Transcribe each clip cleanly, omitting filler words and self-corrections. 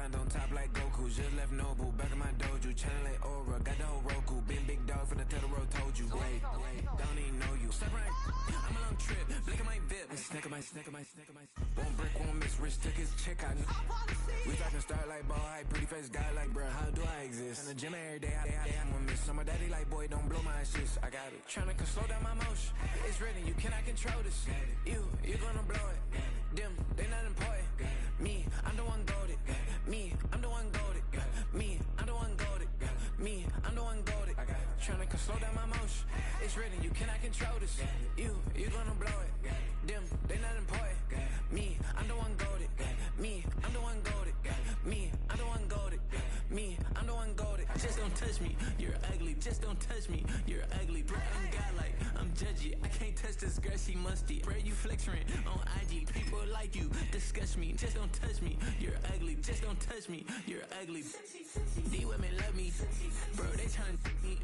grind on top like Goku. Just left Nobu, back in my dojo. Channel like Aura, got the whole Roku. Been big dog from the Tellero told you. Wait, don't even know you. Step right, I'm a long trip. Blick at my VIP. Snicker my. One brick, one miss. Rich took his chick out. We talking start like ball hype. Pretty face guy like, bruh, how do I exist? In the gym every day, I'm gonna miss. Some of daddy like, boy, don't blow my shit. I got it. Tryna slow down my motion. It's written, you cannot control this. You gonna blow it. Them, they not important. Me, I'm the one goated. Me, I'm the one goated. Me, I'm the one goated. Me, I'm the one goated. Tryna slow down my motion. It's written, you cannot control this. You gonna blow it. Them, they not important. Me, I'm the one goated. Me, I'm the one goated. Me, I'm the one goated. Me, I'm the one goated. Just don't touch me, you're ugly. Just don't touch me, you're ugly. Bro, I'm godlike, I'm judgy. I can't touch this girl, she musty. Bro, you flexing on IG. People like you disgust me. Just don't touch me, you're ugly. Just don't touch me, you're ugly. These women love me, bro, they tryna me.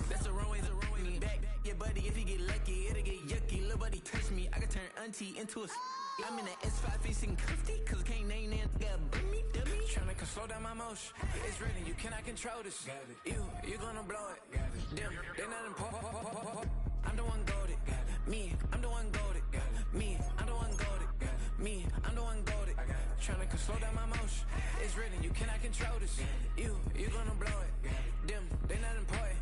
That's the wrong way, me back. Yeah, buddy, if you get lucky, it'll get yucky. Little buddy touch me, I can turn auntie into a I'm in the S5 facing cuffy, cause I can't name that guy dummy. Tryna slow down my motion. It's written, you cannot control this. You gonna blow it. Them, they not important. I'm the one goated. Me, I'm the one goated. Me, I'm the one goated. Me, I'm the one goated. Tryna slow down my motion. It's written, you cannot control this. You gonna blow it. Them, they not important.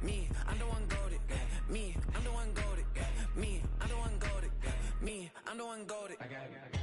Me, I'm the one goated. Me, I'm the one goated. Me, I'm the one goated. Me, I'm the one goated. I got it.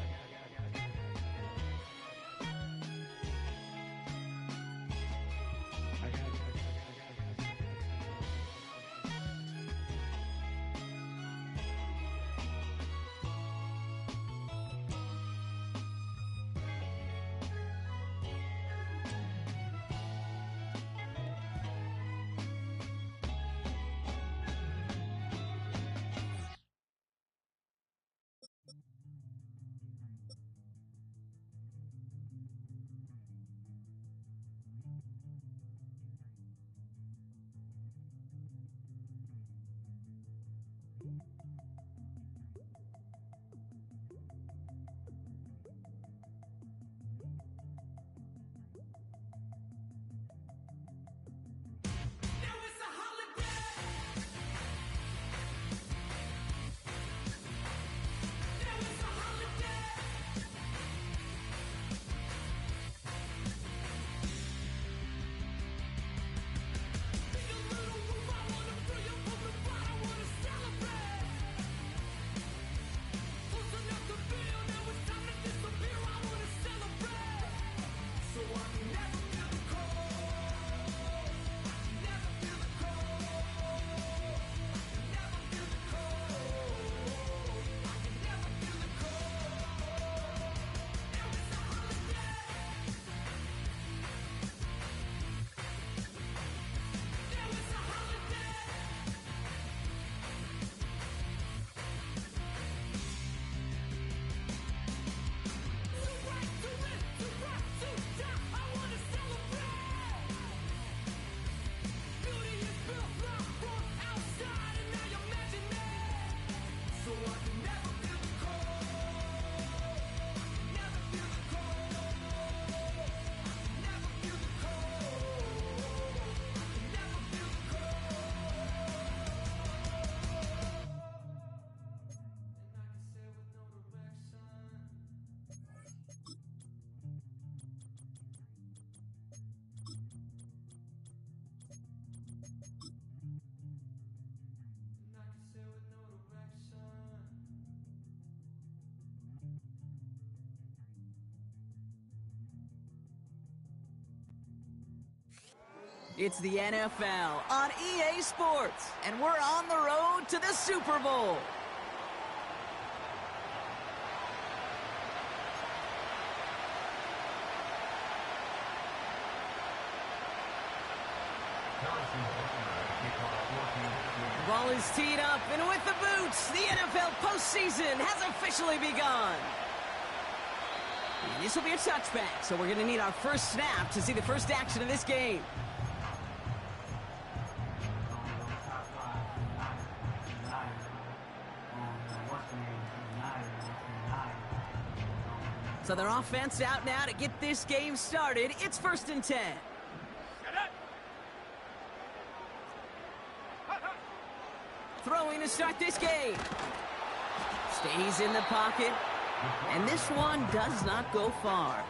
It's the NFL on EA Sports, and we're on the road to the Super Bowl. The ball is teed up, and with the boots, the NFL postseason has officially begun. This will be a touchback, so we're going to need our first snap to see the first action of this game. So their offense out now to get this game started. It's 1st and 10. Throwing to start this game. Stays in the pocket. And this one does not go far.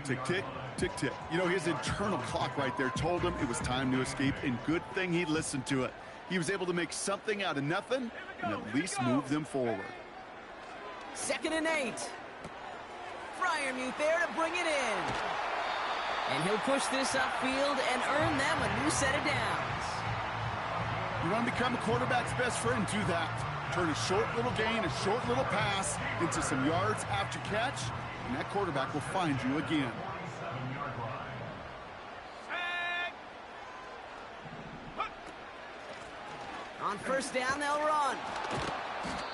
Tick, tick, tick, tick. You know, his internal clock right there told him it was time to escape, and good thing he listened to it. He was able to make something out of nothing and at least move them forward. 2nd and 8. Freiermuth there to bring it in. And he'll push this upfield and earn them a new set of downs. You want to become a quarterback's best friend, do that. Turn a short little gain, a short little pass into some yards after catch, and that quarterback will find you again. On 1st down, they'll run.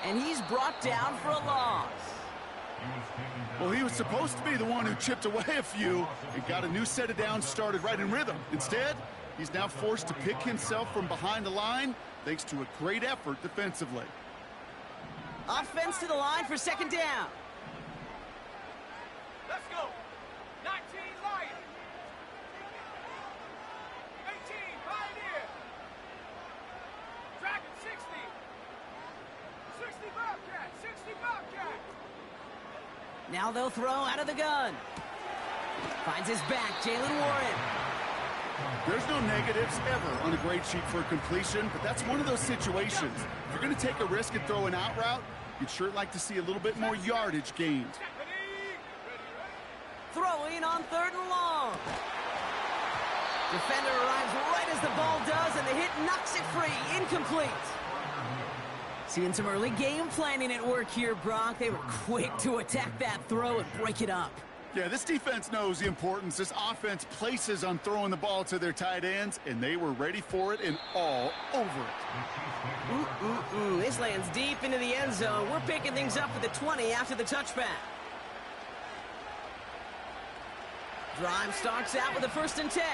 And he's brought down for a loss. Well, he was supposed to be the one who chipped away a few and got a new set of downs started right in rhythm. Instead, he's now forced to pick himself from behind the line thanks to a great effort defensively. Offense to the line for 2nd down. Let's go. 19 Lions. 18 Pioneer. Dragon 60. 60 Bobcat. 60 Bobcat. Now they'll throw out of the gun. Finds his back, Jalen Warren. There's no negatives ever on a grade sheet for a completion, but that's one of those situations. If you're going to take a risk and throw an out route, you'd sure like to see a little bit more yardage gained. Throwing on 3rd and long. Defender arrives right as the ball does, and the hit knocks it free. Incomplete. Seeing some early game planning at work here, Brock. They were quick to attack that throw and break it up. Yeah, this defense knows the importance this offense places on throwing the ball to their tight ends, and they were ready for it and all over it. This lands deep into the end zone. We're picking things up at the 20 after the touchback. Drive starts out with a 1st and 10.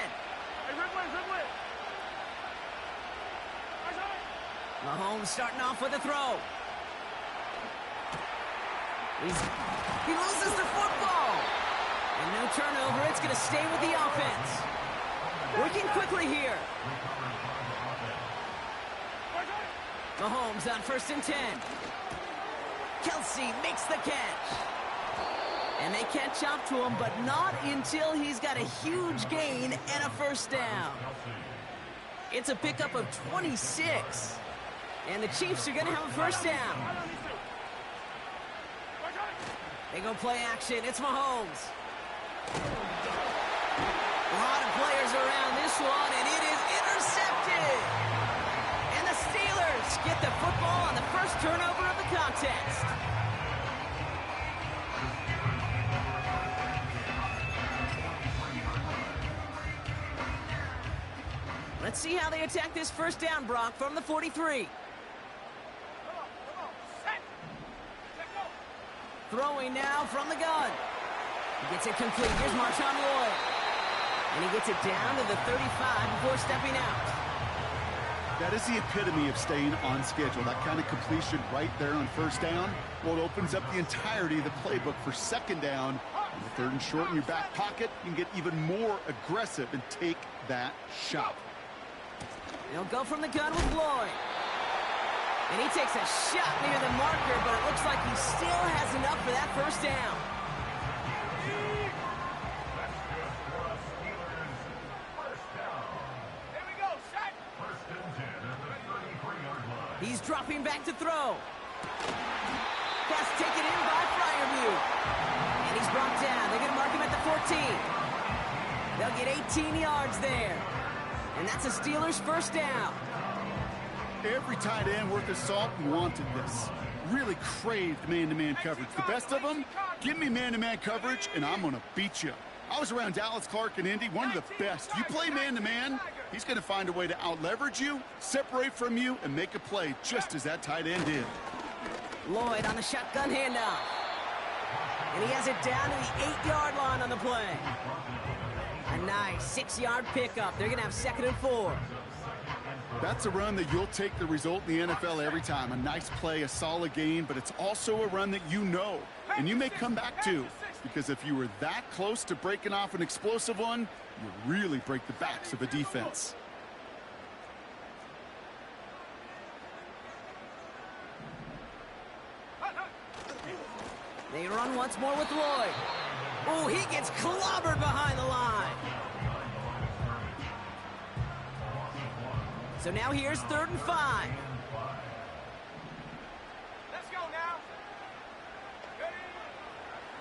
Mahomes starting off with a throw. He loses the football. And no turnover. It's going to stay with the offense. Working quickly here. Mahomes on 1st and 10. Kelsey makes the catch. And they catch up to him, but not until he's got a huge gain and a 1st down. It's a pickup of 26. And the Chiefs are going to have a 1st down. They go play action. It's Mahomes. A lot of players around this one, and it is intercepted. And the Steelers get the football on the first turnover of the contest. Let's see how they attack this 1st down, Brock, from the 43. Throwing now from the gun. He gets it complete. Here's Marshawn Lloyd. And he gets it down to the 35 before stepping out. That is the epitome of staying on schedule. That kind of completion right there on 1st down. Well, it opens up the entirety of the playbook for 2nd down. On the 3rd and short in your back pocket, you can get even more aggressive and take that shot. They'll go from the gun with Lloyd. And he takes a shot near the marker, but it looks like he still has enough for that 1st down. Here we go, set. He's dropping back to throw. Pass taken in by Freiermuth. And he's brought down. They're going to mark him at the 14. They'll get 18 yards there. And that's a Steelers first down. Every tight end worth his salt wanted this. Really craved man-to-man coverage. The best of them, give me man-to-man coverage, and I'm going to beat you. I was around Dallas Clark and Indy, one of the best. You play man-to-man, he's going to find a way to out-leverage you, separate from you, and make a play just as that tight end did. Lloyd on the shotgun handoff. And he has it down to the 8-yard line on the play. A nice 6-yard pickup. They're going to have 2nd and 4. That's a run that you'll take the result in the NFL every time. A nice play, a solid game, but it's also a run that you know, and you may come back to. Because if you were that close to breaking off an explosive one, you really break the backs of a defense. They run once more with Lloyd. Oh, he gets clobbered behind the line. So now here's 3rd and 5. Let's go now.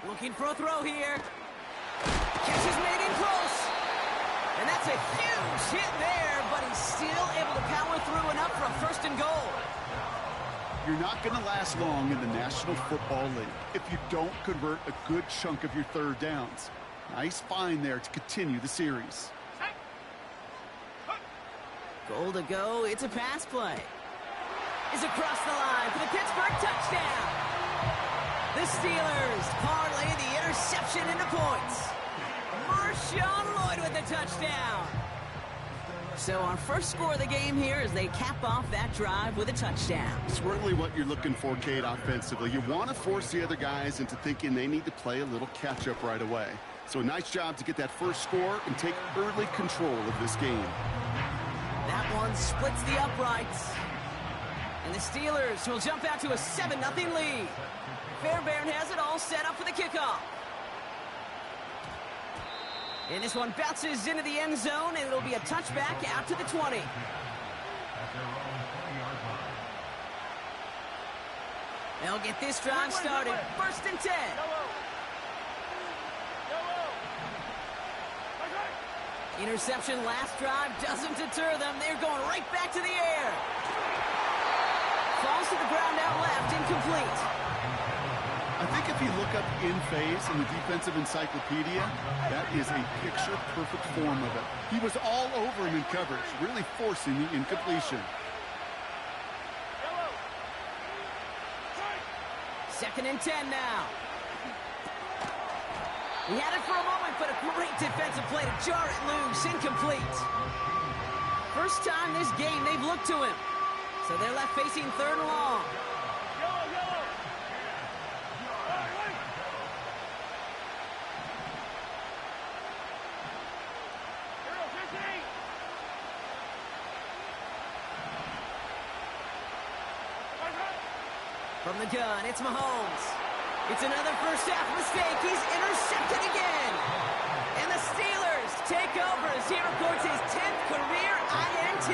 Looking for a throw here. Catch is made in close. And that's a huge hit there, but he's still able to power through enough for a 1st and goal. You're not going to last long in the National Football League if you don't convert a good chunk of your 3rd downs. Nice find there to continue the series. Goal to go. It's a pass play. Is across the line for the Pittsburgh touchdown. The Steelers parlay the interception into points. Marshawn Lloyd with the touchdown. So our first score of the game here as they cap off that drive with a touchdown. It's really what you're looking for, Kate, offensively. You want to force the other guys into thinking they need to play a little catch-up right away. So a nice job to get that first score and take early control of this game. That one splits the uprights. And the Steelers will jump out to a 7-0 lead. Fairbairn has it all set up for the kickoff. And this one bounces into the end zone, and it'll be a touchback out to the 20. They'll get this drive started. 1st and 10. Interception last drive doesn't deter them. They're going right back to the air. Falls to the ground out left, incomplete. I think if you look up in phase in the defensive encyclopedia, that is a picture-perfect form of it. He was all over him in coverage, really forcing the incompletion. 2nd and 10 now. He had it for a moment, but a great defensive play to jar it loose. Incomplete. First time this game they've looked to him. So they're left facing 3rd and long. From the gun, it's Mahomes. It's another first half mistake. He's intercepted again. And the Steelers take over as he records his 10th career INT.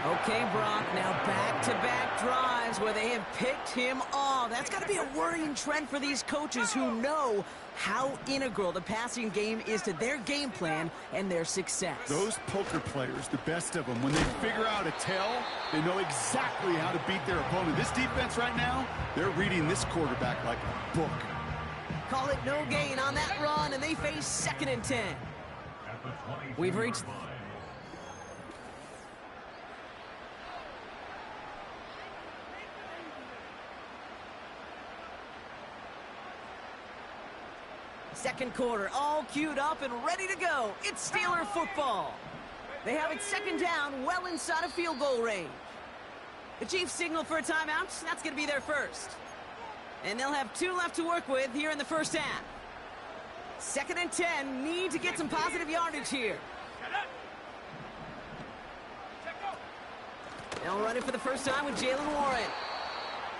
Okay, Brock, now back-to-back drives where they have picked him off. That's got to be a worrying trend for these coaches who know how integral the passing game is to their game plan and their success. Those poker players, the best of them, when they figure out a tell, they know exactly how to beat their opponent. This defense right now, they're reading this quarterback like a book. Call it no gain on that run, and they face 2nd and 10. We've reached... Second quarter, all queued up and ready to go. It's Steeler football. They have it 2nd down, well inside of field goal range. The Chiefs signal for a timeout. That's going to be their first. And they'll have 2 left to work with here in the first half. 2nd and 10, need to get some positive yardage here. They'll run it for the first time with Jaylen Warren.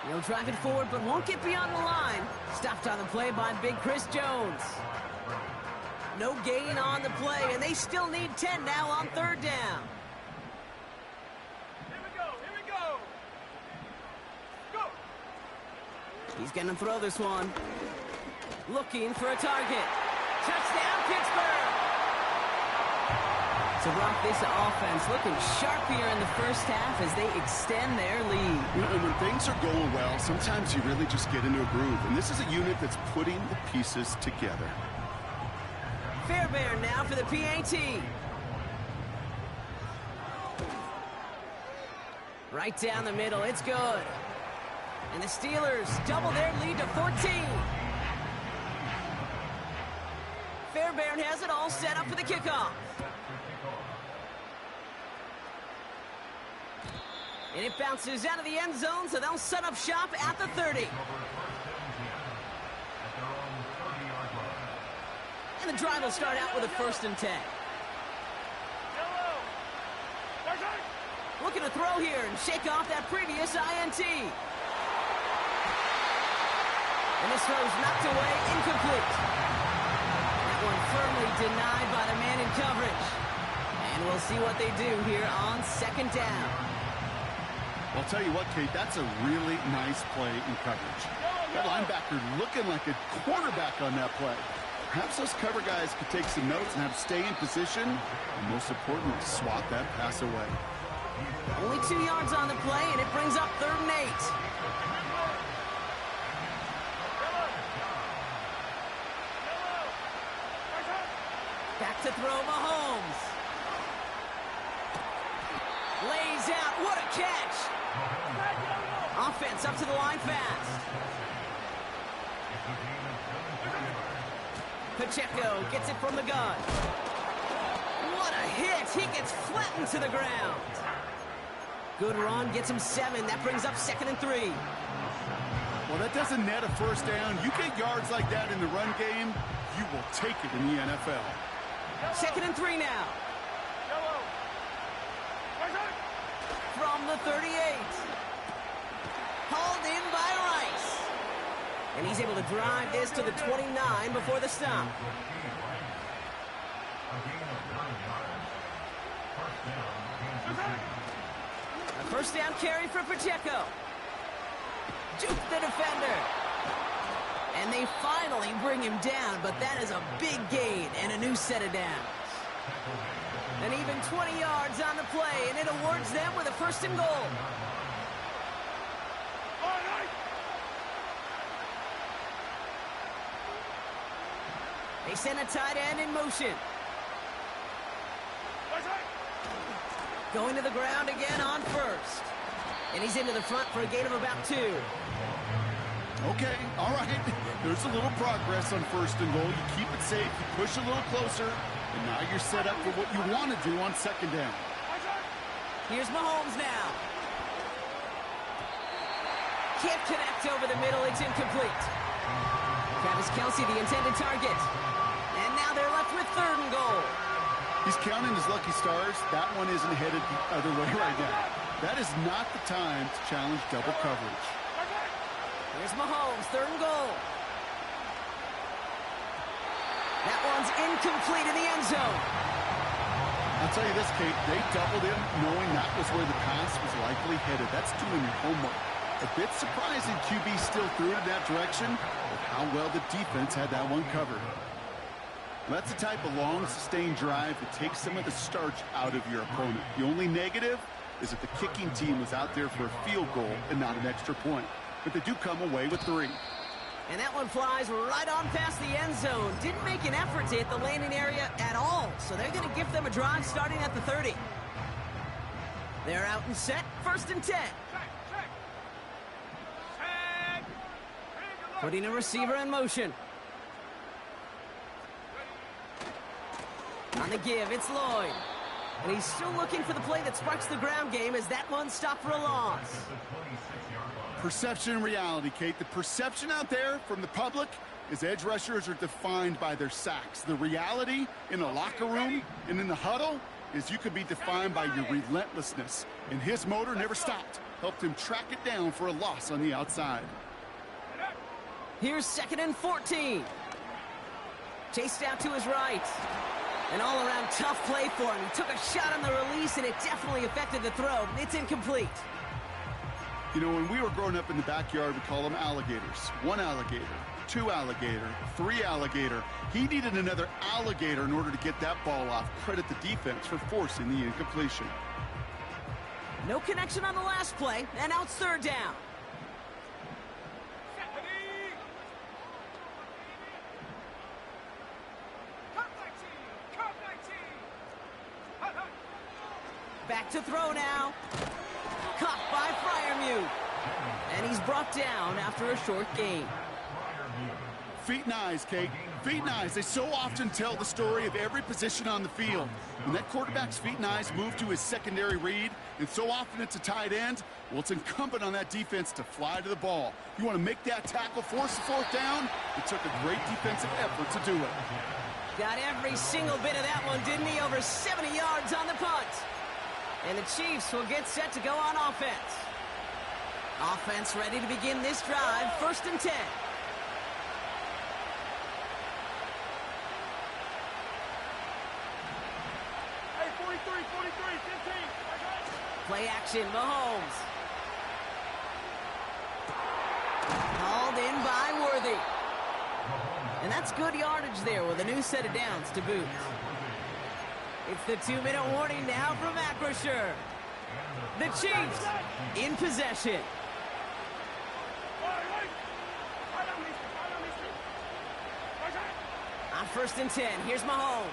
He'll drive it forward, but won't get beyond the line. Stopped on the play by Big Chris Jones. No gain on the play, and they still need 10 now on 3rd down. Here we go. He's going to throw this one. Looking for a target. So, Brock, this offense looking sharp here in the first half as they extend their lead. And when things are going well, sometimes you really just get into a groove. And this is a unit that's putting the pieces together. Fairbairn now for the PAT. Right down the middle, it's good. And the Steelers double their lead to 14. Fairbairn has it all set up for the kickoff. And it bounces out of the end zone, so they'll set up shop at the 30. And the drive will start out with a 1st and 10. Looking to throw here and shake off that previous INT. And this throw's knocked away, incomplete. That one firmly denied by the man in coverage. And we'll see what they do here on 2nd down. I'll tell you what, Kate, that's a really nice play in coverage. That linebacker looking like a quarterback on that play. Perhaps those cover guys could take some notes and have stay in position, and most importantly, swat that pass away. Only 2 yards on the play, and it brings up 3rd and 8. Back to throw Mahomes. Lays out. What a catch. Offense up to the line fast. Pacheco gets it from the gun. What a hit. He gets flattened to the ground. Good run. Gets him 7. That brings up 2nd and 3. Well, that doesn't net a 1st down. You get yards like that in the run game, you will take it in the NFL. 2nd and 3 now. From the 38. Hauled in by Rice. And he's able to drive this to the 29 before the stop. A 1st down carry for Pacheco. Juke the defender. And they finally bring him down, but that is a big gain and a new set of downs. And even 20 yards on the play, and it awards them with a 1st and goal. They send a tight end in motion. Going to the ground again on 1st. And he's into the front for a gain of about 2. Okay, all right. There's a little progress on 1st and goal. You keep it safe, you push a little closer, and now you're set up for what you want to do on 2nd down. Here's Mahomes now. Can't connect over the middle. It's incomplete. Travis Kelce, the intended target. And now they're left with 3rd and goal. He's counting his lucky stars. That one isn't headed the other way right now. That is not the time to challenge double coverage. Here's Mahomes, 3rd and goal. That one's incomplete in the end zone. I'll tell you this, Kate, they doubled him knowing that was where the pass was likely headed. That's doing your homework. A bit surprising QB still threw it in that direction, but how well the defense had that one covered. That's the type of long, sustained drive that takes some of the starch out of your opponent. The only negative is that the kicking team was out there for a field goal and not an extra point. But they do come away with 3. And that one flies right on past the end zone. Didn't make an effort to hit the landing area at all. So they're going to give them a drive starting at the 30. They're out and set. 1st and 10. Putting a receiver in motion. On the give, it's Lloyd. And he's still looking for the play that sparks the ground game as that one stopped for a loss. Perception and reality, Kate. The perception out there from the public is edge rushers are defined by their sacks. The reality in a locker room and in the huddle is you could be defined by your relentlessness. And his motor never stopped. Helped him track it down for a loss on the outside. Here's 2nd and 14. Chased out to his right. An all-around tough play for him. He took a shot on the release, and it definitely affected the throw. It's incomplete. You know, when we were growing up in the backyard, we call them alligators. One alligator 2 alligator, 3 alligator. He needed another alligator in order to get that ball off. Credit the defense for forcing the incompletion. No connection on the last play, and now it's third down. Back to throw now. Caught by Freiermuth. And he's brought down after a short gain. Feet and eyes, Kate. Feet and eyes. They so often tell the story of every position on the field. When that quarterback's feet and eyes move to his secondary read, and so often it's a tight end, well, it's incumbent on that defense to fly to the ball. You want to make that tackle, force the fourth down? It took a great defensive effort to do it. Got every single bit of that one, didn't he? Over 70 yards on the punt. And the Chiefs will get set to go on offense. Offense ready to begin this drive. First and 10. Hey, 43, 15. Play action, Mahomes. Called in by Worthy. And that's good yardage there with a new set of downs to boot. It's the 2-minute warning now from Acrisure. The Chiefs in possession. On first and 10, here's Mahomes.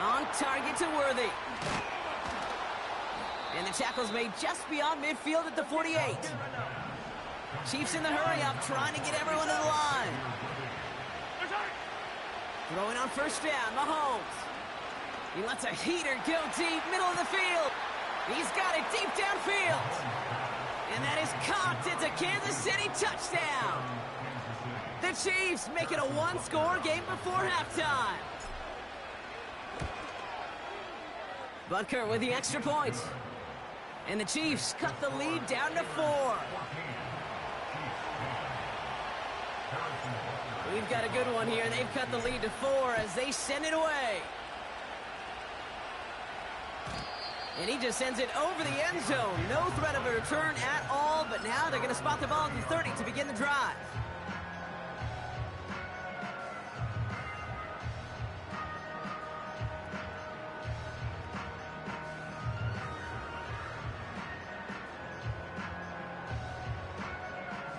On target to Worthy. And the tackle's made just beyond midfield at the 48. Chiefs in the hurry-up, trying to get everyone to the line. Throwing on first down, Mahomes. He lets a heater go deep, middle of the field. He's got it deep downfield. And that is caught. It's a Kansas City touchdown. The Chiefs make it a one-score game before halftime. Butker with the extra point. And the Chiefs cut the lead down to 4. We've got a good one here. They've cut the lead to 4 as they send it away. And he just sends it over the end zone. No threat of a return at all, but now they're going to spot the ball at the 30 to begin the drive.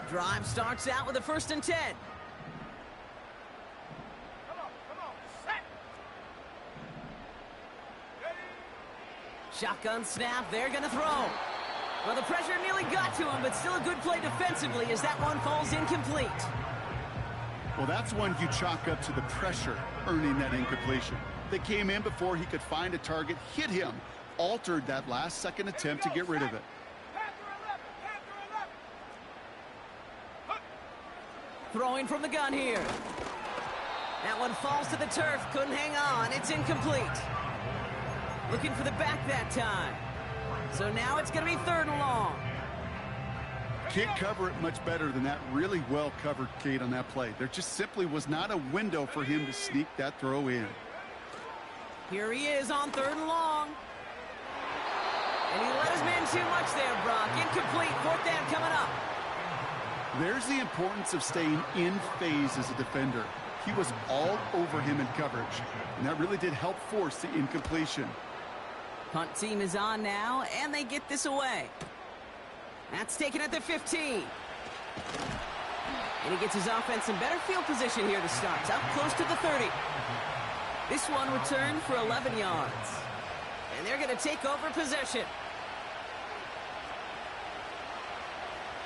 Drive starts out with a first and 10. Come on, set. Ready. Shotgun snap, they're going to throw. Well, the pressure nearly got to him, but still a good play defensively as that one falls incomplete. Well, that's one you chalk up to the pressure earning that incompletion. They came in before he could find a target, hit him, altered that last-second attempt to get rid of it. Throwing from the gun here. That one falls to the turf. Couldn't hang on. It's incomplete. Looking for the back that time. So now it's going to be third and long. Can't cover it much better than that. Really well covered, Kate, on that play. There just simply was not a window for him to sneak that throw in. Here he is on third and long. And he let his man too much there, Brock. Incomplete. Fourth down coming up. There's the importance of staying in phase as a defender. He was all over him in coverage, and that really did help force the incompletion. Punt team is on now, and they get this away. That's taken at the 15. And he gets his offense in better field position here to start. Up close to the 30. This one returned for 11 yards. And they're going to take over possession.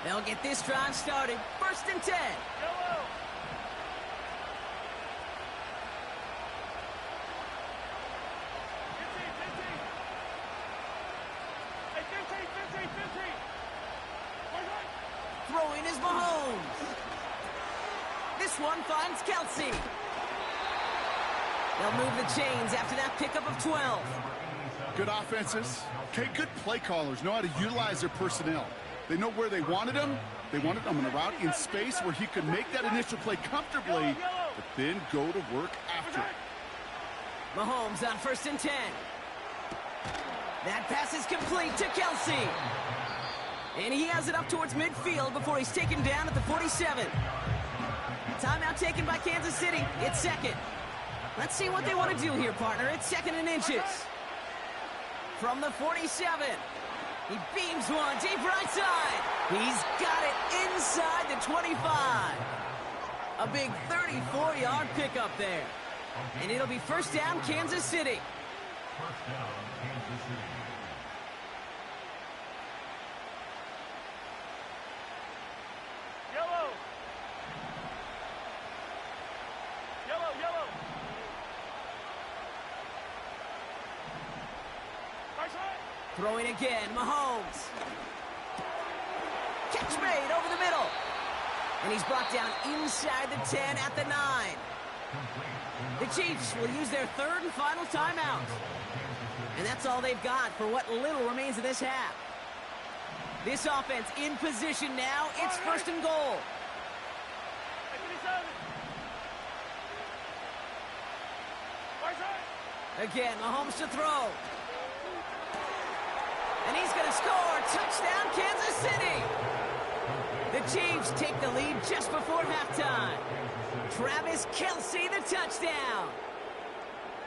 They'll get this drive started. First and 10. Yellow. Hey, 15. Throwing is Mahomes. This one finds Kelsey. They'll move the chains after that pickup of 12. Good offenses. Okay, good play callers know how to utilize their personnel. They know where they wanted him. They wanted him on a route in space where he could make that initial play comfortably, but then go to work after it. Mahomes on first and 10. That pass is complete to Kelsey. And he has it up towards midfield before he's taken down at the 47. Timeout taken by Kansas City. It's second. Let's see what they want to do here, partner. It's second and inches. From the 47. He beams one deep right side. He's got it inside the 25. A big 34-yard pickup there. And it'll be first down, Kansas City. First down, Kansas City. Yellow. Yellow, yellow. Right side. Throwing again, Mahomes. Catch made over the middle. And he's brought down inside the 10 at the 9. The Chiefs will use their third and final timeout. And that's all they've got for what little remains of this half. This offense in position now. It's first and goal. Right side. Again, Mahomes to throw. And he's going to score. Touchdown, Kansas City. The Chiefs take the lead just before halftime. Travis Kelce, the touchdown.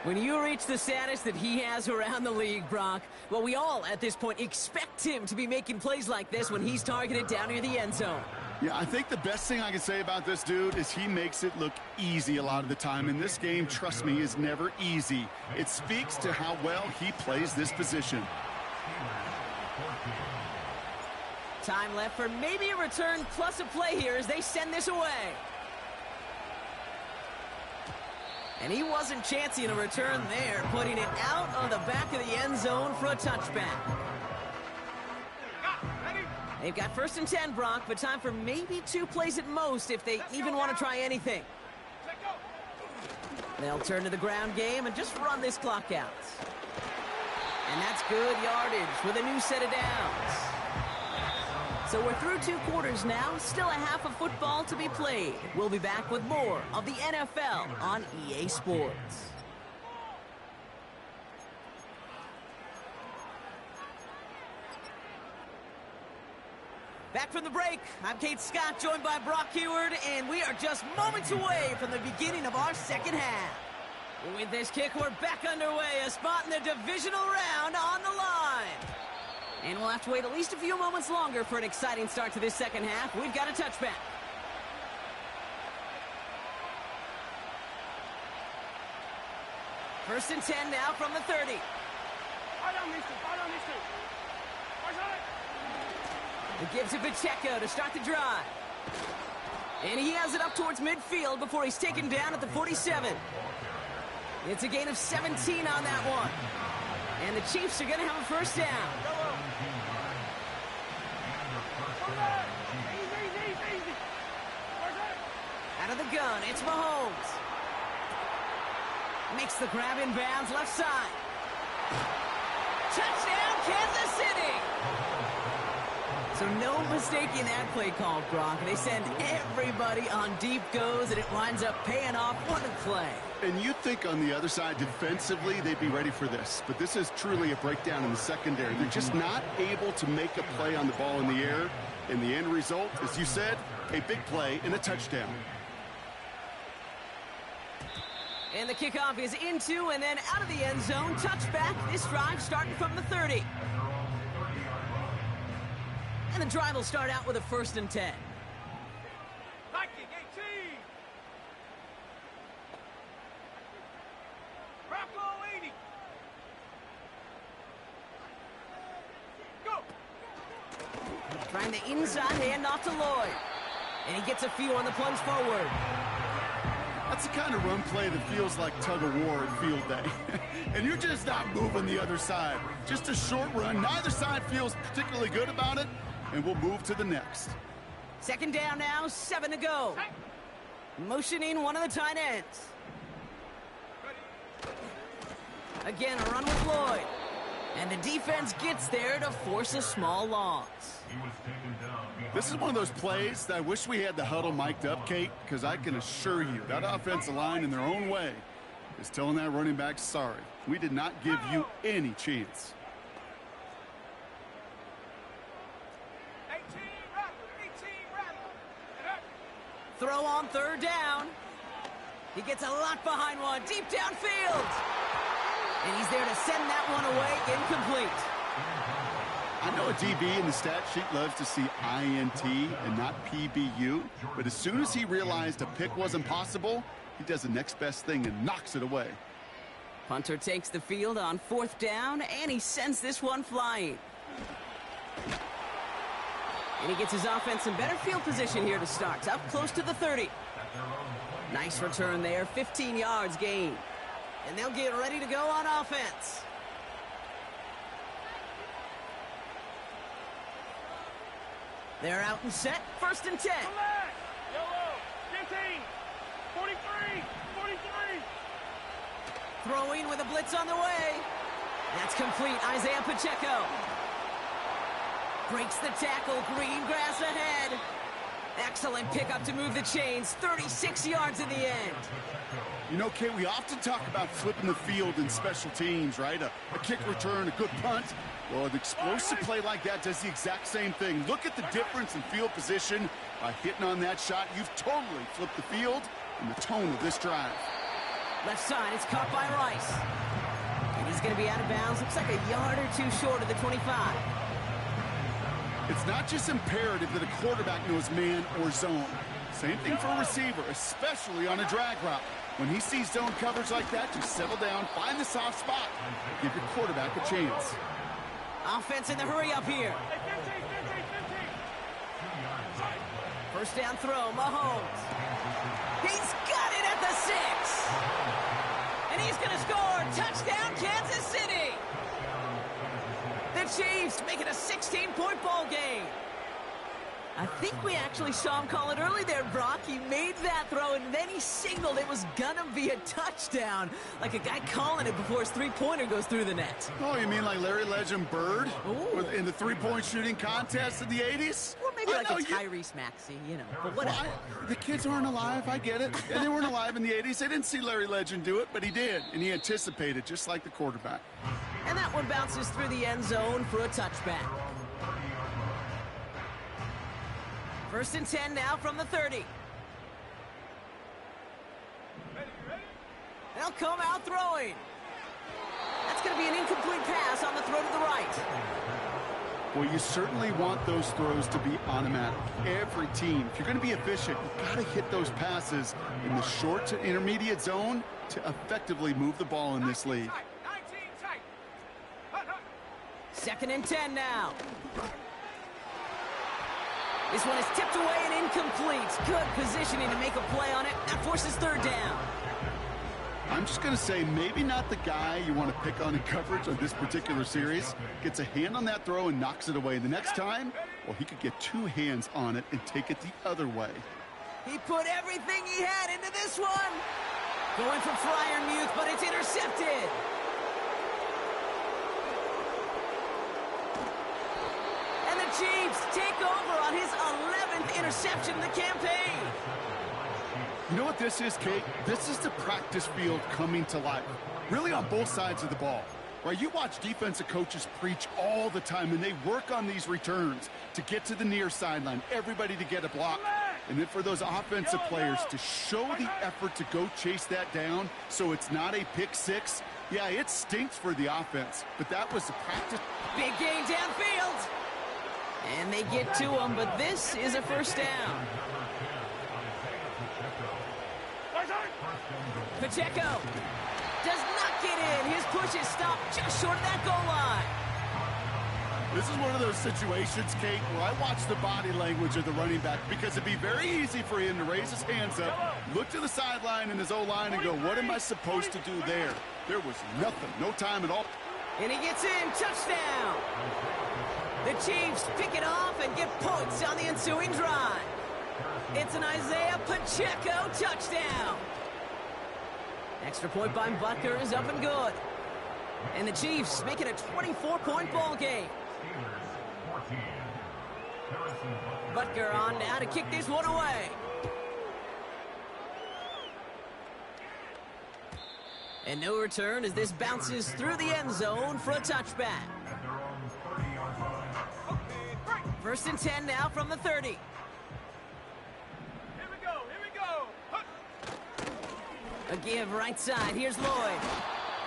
When you reach the status that he has around the league, Brock, well, we all at this point expect him to be making plays like this when he's targeted down near the end zone. Yeah, I think the best thing I can say about this dude is he makes it look easy a lot of the time. And this game, trust me, is never easy. It speaks to how well he plays this position. Time left for maybe a return plus a play here as they send this away. And he wasn't chancing a return there, putting it out of the back of the end zone for a touchback. They've got first and 10, Brock, but time for maybe 2 plays at most if they even want to try anything. They'll turn to the ground game and just run this clock out. And that's good yardage with a new set of downs. So we're through 2 quarters now, still a half of football to be played. We'll be back with more of the NFL on EA Sports. Back from the break, I'm Kate Scott, joined by Brock Heward, and we are just moments away from the beginning of our second half. With this kick, we're back underway, a spot in the divisional round on the line. And we'll have to wait at least a few moments longer for an exciting start to this second half. We've got a touchback. First and 10 now from the 30. It gives to Pacheco to start the drive. And he has it up towards midfield before he's taken down at the 47. It's a gain of 17 on that one. And the Chiefs are going to have a first down. Out of the gun, it's Mahomes. Makes the grab in bounds, left side. Touchdown, Kansas City! So no mistaking that play call, Brock. They send everybody on deep goes, and it winds up paying off. What a play. And you'd think on the other side, defensively, they'd be ready for this. But this is truly a breakdown in the secondary. They're just not able to make a play on the ball in the air. And the end result, as you said, a big play and a touchdown. And the kickoff is into and then out of the end zone. Touchback. This drive starting from the 30. And the drive will start out with a first and 10. Viking 18. Bronco 80. Go. Trying the inside handoff to Lloyd. And he gets a few on the plunge forward. That's the kind of run play that feels like tug-of-war at field day. And you're just not moving the other side. Just a short run. Neither side feels particularly good about it. And we'll move to the next. Second down now, 7 to go. Motioning one of the tight ends. Again, a run with Lloyd. And the defense gets there to force a small loss. This is one of those plays that I wish we had the huddle mic'd up, Kate, because I can assure you that offensive line in their own way is telling that running back, sorry, we did not give you any chance. throw on third down. He gets a lot behind one, deep downfield. And he's there to send that one away, incomplete. I know a DB in the stat sheet loves to see INT and not PBU, but as soon as he realized a pick wasn't possible, he does the next best thing and knocks it away. Punter takes the field on fourth down, and he sends this one flying. And he gets his offense in better field position here to start, up close to the 30. Nice return there, 15 yards gain. And they'll get ready to go on offense. They're out and set, 1st and 10. Relax. Yellow. 15. 43. 43. Throwing with a blitz on the way. That's complete. Isaiah Pacheco breaks the tackle. Green grass ahead. Excellent pickup to move the chains. 36 yards in the end. You know, Kate, we often talk about flipping the field in special teams, right? A kick return, a good punt. Well, an explosive play like that does the exact same thing. Look at the difference in field position. By hitting on that shot, you've totally flipped the field and the tone of this drive. Left side, it's caught by Rice. And he's going to be out of bounds. Looks like a yard or two short of the 25. It's not just imperative that a quarterback knows man or zone. Same thing for a receiver, especially on a drag route. When he sees zone coverage like that, just settle down, find the soft spot, give your quarterback a chance. Offense in the hurry up here. Hey, 15. First down throw, Mahomes. He's got it at the 6. And he's going to score. Touchdown, Kansas City. The Chiefs make it a 16-point ball game. I think we actually saw him call it early there, Brock. He made that throw, and then he signaled it was going to be a touchdown. Like a guy calling it before his three-pointer goes through the net. Oh, you mean like Larry Legend Bird Ooh. in the three-point shooting contest in the 80s? Or maybe like know, a Tyrese Maxey, you know. But whatever. The kids aren't alive, I get it. And they weren't alive in the 80s. They didn't see Larry Legend do it, but he did. And he anticipated, just like the quarterback. And that one bounces through the end zone for a touchback. 1st and 10 now from the 30. They'll come out throwing. That's going to be an incomplete pass on the throw to the right. Well, you certainly want those throws to be automatic. Every team, if you're going to be efficient, you've got to hit those passes in the short to intermediate zone to effectively move the ball in this league. 19 tight. Hut, hut. 2nd and 10 now. This one is tipped away and incomplete. Good positioning to make a play on it. That forces 3rd down. I'm just going to say maybe not the guy you want to pick on in coverage on this particular series. Gets a hand on that throw and knocks it away. The next time, well, he could get 2 hands on it and take it the other way. He put everything he had into this one. Going for Freiermuth, but it's intercepted. And the Chiefs take over on his 11th interception in the campaign. You know what this is, Kate? This is the practice field coming to life. Really on both sides of the ball. Right? You watch defensive coaches preach all the time, and they work on these returns to get to the near sideline, everybody to get a block. And then for those offensive players to show the effort to go chase that down so it's not a pick six. Yeah, it stinks for the offense, but that was the practice. Big gain downfield. And they get to him, but this is a 1st down. Pacheco does not get in. His push is stopped just short of that goal line. This is one of those situations, Kate, where I watch the body language of the running back because it'd be very easy for him to raise his hands up, look to the sideline and his O-line and go, what am I supposed to do there? There was nothing, no time at all. And he gets in, touchdown. The Chiefs pick it off and get points on the ensuing drive. It's an Isaiah Pacheco touchdown. Extra point by Butker is up and good. And the Chiefs make it a 24-point ball game. Butker on now to kick this one away. And no return as this bounces through the end zone for a touchback. 1st and 10 now from the 30. Here we go. A give right side. Here's Lloyd.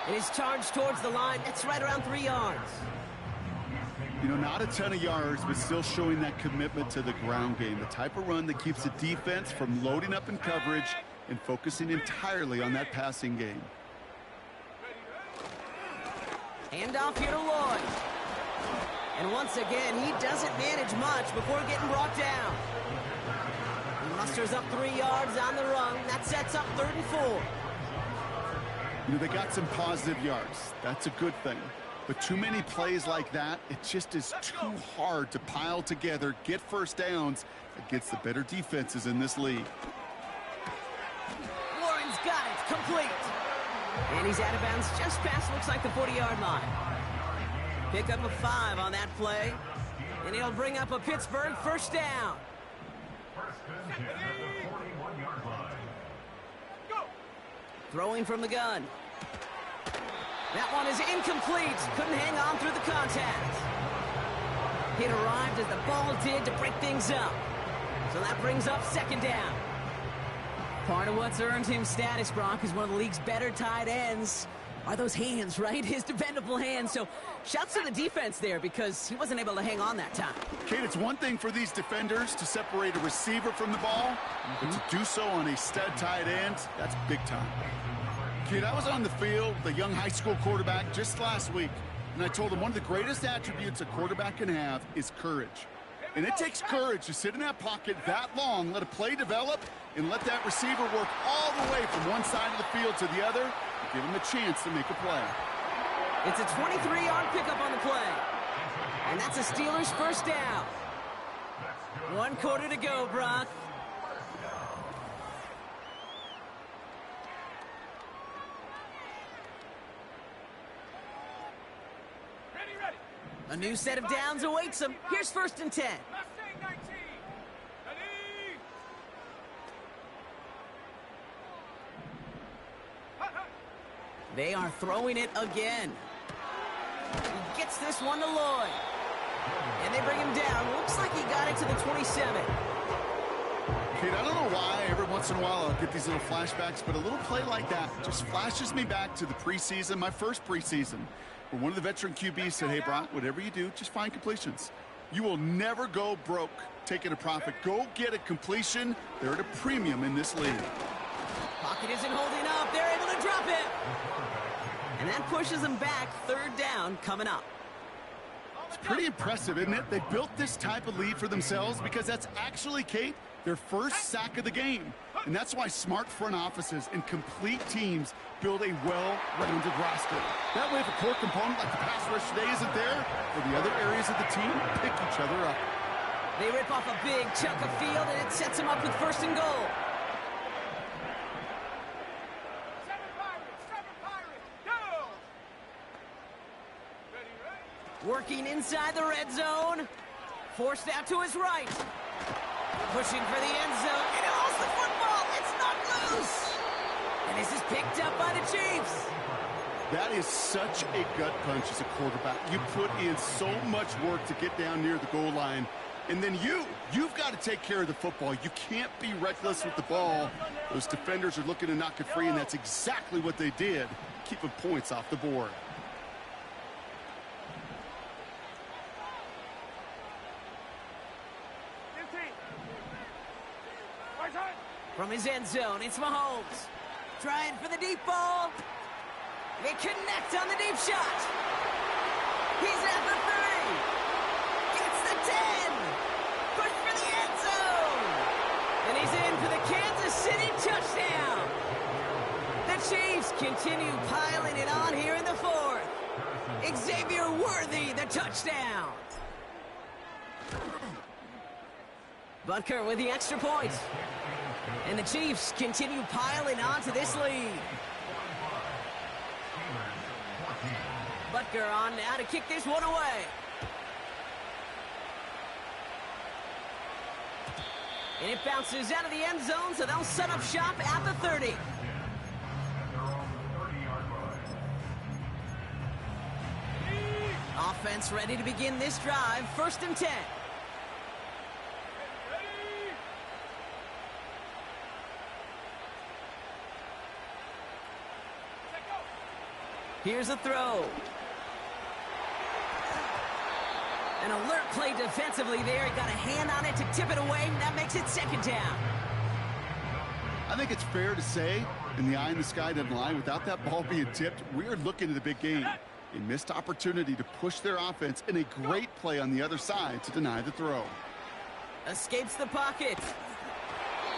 And his charge towards the line. That's right around 3 yards. You know, not a ton of yards, but still showing that commitment to the ground game. The type of run that keeps the defense from loading up in coverage and focusing entirely on that passing game. Handoff here to Lloyd. And once again, he doesn't manage much before getting brought down. He musters up 3 yards on the run. That sets up 3rd and 4. You know, they got some positive yards. That's a good thing. But too many plays like that, it just is too hard to pile together, get first downs against the better defenses in this league. Warren's got it. Complete. And he's out of bounds just past, looks like, the 40-yard line. Pick up a 5 on that play. And he'll bring up a Pittsburgh first down. First and 10 at the 41-yard line. Go! Throwing from the gun. That one is incomplete. Couldn't hang on through the contact. It arrived as the ball did to break things up. So that brings up 2nd down. Part of what's earned him status, Brock, is one of the league's better tight ends. Are those hands, right? His dependable hands. So shouts to the defense there because he wasn't able to hang on that time. Kate, it's one thing for these defenders to separate a receiver from the ball, but to do so on a stud tight end, that's big time. Kid, I was on the field, the young high school quarterback, just last week, and I told him one of the greatest attributes a quarterback can have is courage. And it takes courage to sit in that pocket that long, let a play develop, and let that receiver work all the way from one side of the field to the other, and give him a chance to make a play. It's a 23-yard pickup on the play. And that's a Steelers first down. 1 quarter to go, Brock. Ready. A new set of downs awaits him. Here's 1st and 10. Mustang 19. Ready. Hut, hut. They are throwing it again. He gets this one to Lloyd. And they bring him down. Looks like he got it to the 27. Kate, I don't know why every once in a while I'll get these little flashbacks, but a little play like that just flashes me back to the preseason, my first preseason, where one of the veteran QBs said, hey, Brock, whatever you do, just find completions. You will never go broke taking a profit. Go get a completion. They're at a premium in this league. Pocket isn't holding up. They're able to drop it. And that pushes them back. 3rd down coming up. It's pretty impressive, isn't it? They built this type of lead for themselves because that's actually, Kate, their first sack of the game. And that's why smart front offices and complete teams build a well-rounded roster. That way, if a core component like the pass rush today isn't there, or the other areas of the team pick each other up. They rip off a big chunk of field, and it sets them up with 1st and goal. 7 Pirates. Go! Ready. Working inside the red zone. Forced out to his right. Pushing for the end zone. And it holds the football. It's not loose. And this is picked up by the Chiefs. That is such a gut punch as a quarterback. You put in so much work to get down near the goal line. And then you've got to take care of the football. You can't be reckless with the ball. Those defenders are looking to knock it free, and that's exactly what they did, keeping points off the board. From his end zone, it's Mahomes. Trying for the deep ball. They connect on the deep shot. He's at the 3. Gets the 10. Push for the end zone. And he's in for the Kansas City touchdown. The Chiefs continue piling it on here in the 4th. Xavier Worthy, the touchdown. Butker with the extra point. And the Chiefs continue piling on to this lead. Butker on now to kick this one away. And it bounces out of the end zone, so they'll set up shop at the 30. Offense ready to begin this drive. 1st and 10. Here's a throw. An alert play defensively there. Got a hand on it to tip it away. That makes it second down. I think it's fair to say, in the eye in the sky doesn't lie, without that ball being tipped, we're looking at a big game. A missed opportunity to push their offense and a great play on the other side to deny the throw. Escapes the pocket.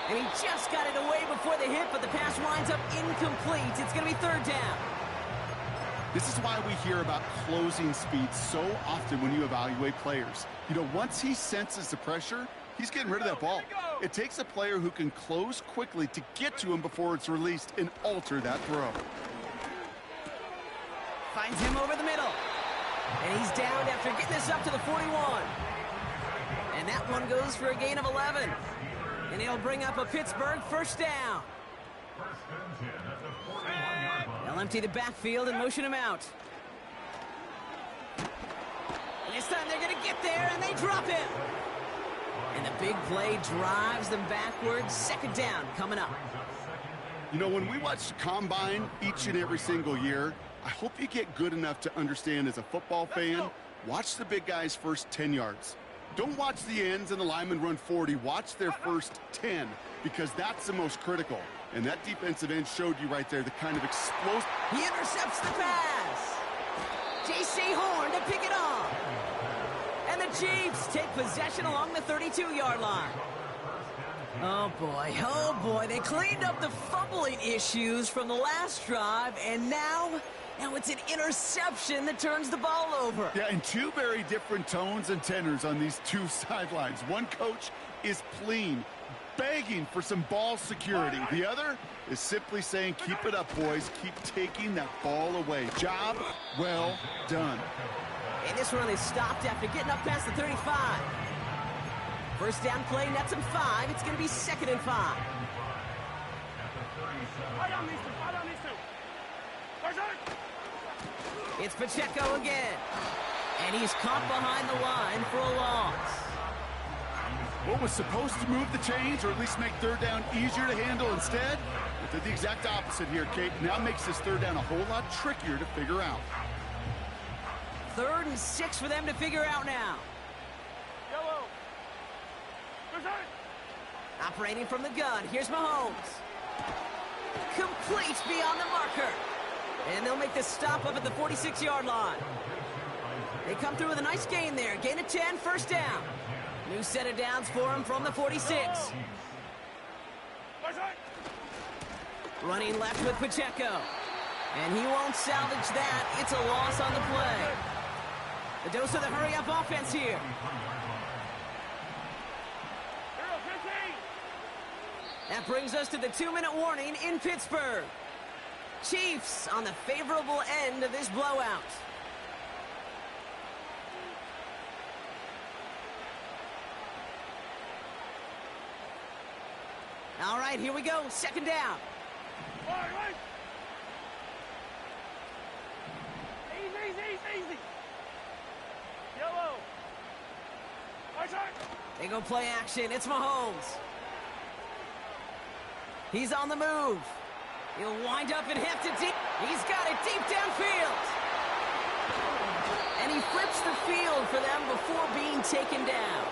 And he just got it away before the hit, but the pass winds up incomplete. It's going to be third down. This is why we hear about closing speed so often when you evaluate players. You know, once he senses the pressure, he's getting rid of that ball. It takes a player who can close quickly to get to him before it's released and alter that throw. Finds him over the middle. And he's down after getting this up to the 41. And that one goes for a gain of 11. And he'll bring up a Pittsburgh first down. They'll empty the backfield and motion him out. And this time they're going to get there, and they drop him. And the big play drives them backwards. Second down coming up. You know, when we watch the Combine each and every single year, I hope you get good enough to understand as a football fan, watch the big guys' first 10 yards. Don't watch the ends and the linemen run 40. Watch their first 10, because that's the most critical. And that defensive end showed you right there the kind of explosive. He intercepts the pass. J.C. Horn to pick it off. And the Chiefs take possession along the 32-yard line. Oh boy, they cleaned up the fumbling issues from the last drive, and now it's an interception that turns the ball over. Yeah, and two very different tones and tenors on these two sidelines. One coach is pleading, begging for some ball security. The other is simply saying, keep it up, boys. Keep taking that ball away. Job well done. And this run is stopped after getting up past the 35. First down play, nets him 5. It's going to be 2nd and 5. It's Pacheco again. And he's caught behind the line for a loss. What was supposed to move the chains, or at least make third down easier to handle instead? It did the exact opposite here, Kate. Now makes this third down a whole lot trickier to figure out. 3rd and 6 for them to figure out now. Yellow. Operating from the gun, here's Mahomes. Complete beyond the marker. And they'll make the stop up at the 46-yard line. They come through with a nice gain there. Gain of 10, first down. New set of downs for him from the 46. Running left with Pacheco. And he won't salvage that. It's a loss on the play. The dose of the hurry-up offense here. That brings us to the 2-minute warning in Pittsburgh. Chiefs on the favorable end of this blowout. All right, here we go. Second down. Easy. Yellow. They go play action. It's Mahomes. He's on the move. He'll wind up and heft it deep. He's got it deep downfield. And he flips the field for them before being taken down.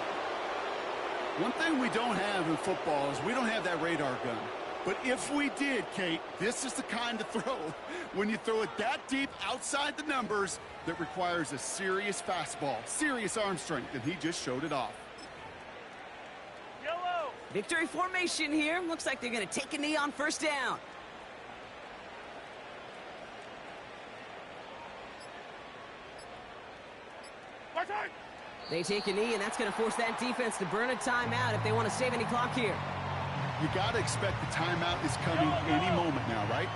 One thing we don't have in football is we don't have that radar gun. But if we did, Kate, this is the kind of throw, when you throw it that deep outside the numbers, that requires a serious fastball, serious arm strength, and he just showed it off. Yellow. Victory formation here. Looks like they're going to take a knee on first down. They take a knee, and that's going to force that defense to burn a timeout if they want to save any clock here. You got to expect the timeout is coming any moment now, right?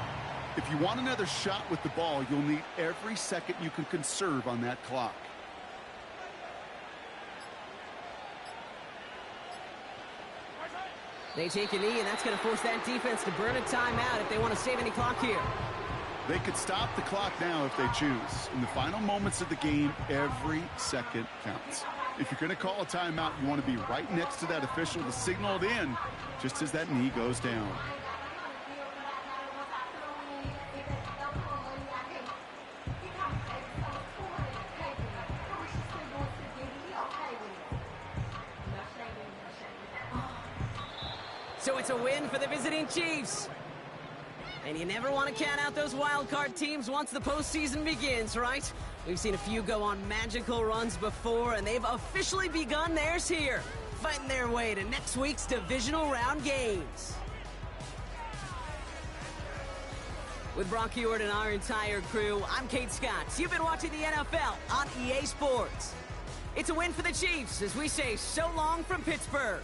If you want another shot with the ball, you'll need every second you can conserve on that clock. They take a knee, and that's going to force that defense to burn a timeout if they want to save any clock here. They could stop the clock now if they choose. In the final moments of the game, every second counts. If you're going to call a timeout, you want to be right next to that official to signal it in just as that knee goes down. it's a win for the visiting Chiefs. And you never want to count out those wild card teams once the postseason begins, right? We've seen a few go on magical runs before, and they've officially begun theirs here, fighting their way to next week's divisional round games. With Brock Huard and our entire crew, I'm Kate Scott. You've been watching the NFL on EA Sports. It's a win for the Chiefs as we say so long from Pittsburgh.